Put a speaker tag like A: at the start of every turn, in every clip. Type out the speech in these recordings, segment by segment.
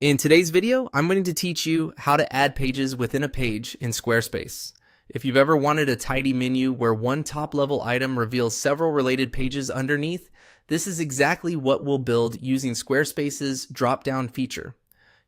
A: In today's video, I'm going to teach you how to add pages within a page in Squarespace. If you've ever wanted a tidy menu where one top-level item reveals several related pages underneath, this is exactly what we'll build using Squarespace's drop-down feature.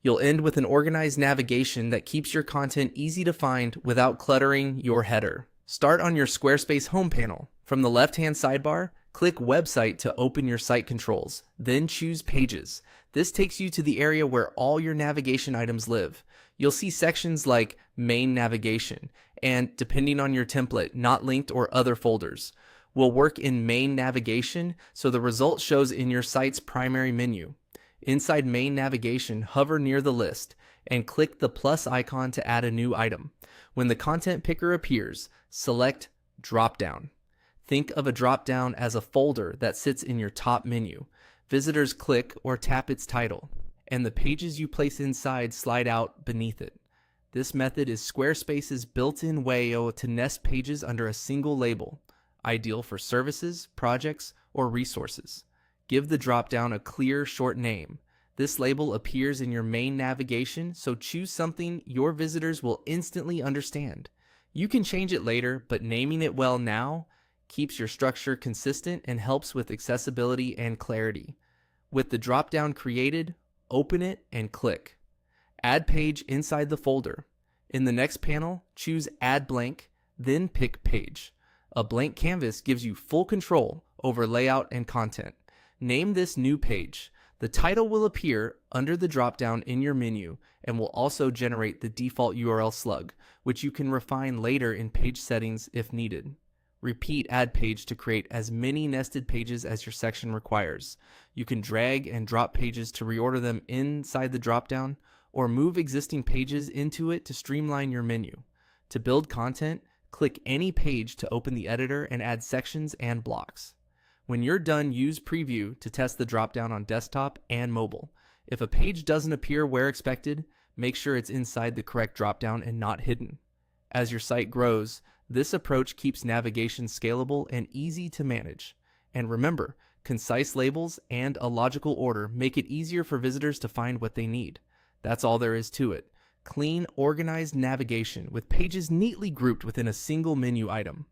A: You'll end with an organized navigation that keeps your content easy to find without cluttering your header. Start on your Squarespace home panel. From the left-hand sidebar, click Website to open your site controls, then choose Pages. This takes you to the area where all your navigation items live. You'll see sections like Main Navigation and, depending on your template, Not Linked or other folders. Will work in Main Navigation, so the result shows in your site's primary menu. Inside Main Navigation, hover near the list and click the plus icon to add a new item. When the content picker appears, select Dropdown. Think of a dropdown as a folder that sits in your top menu. Visitors click or tap its title, and the pages you place inside slide out beneath it. This method is Squarespace's built-in way to nest pages under a single label, ideal for services, projects, or resources. Give the dropdown a clear, short name. This label appears in your main navigation, so choose something your visitors will instantly understand. You can change it later, but naming it well now keeps your structure consistent and helps with accessibility and clarity. With the dropdown created, open it and click. Add page inside the folder. In the next panel, choose Add Blank, then pick Page. A blank canvas gives you full control over layout and content. Name this new page. The title will appear under the dropdown in your menu and will also generate the default URL slug, which you can refine later in page settings if needed. Repeat Add Page to create as many nested pages as your section requires. You can drag and drop pages to reorder them inside the dropdown, or move existing pages into it to streamline your menu. To build content, click any page to open the editor and add sections and blocks. When you're done, use Preview to test the dropdown on desktop and mobile. If a page doesn't appear where expected, make sure it's inside the correct dropdown and not hidden. As your site grows, this approach keeps navigation scalable and easy to manage. And remember, concise labels and a logical order make it easier for visitors to find what they need. That's all there is to it. Clean, organized navigation with pages neatly grouped within a single menu item.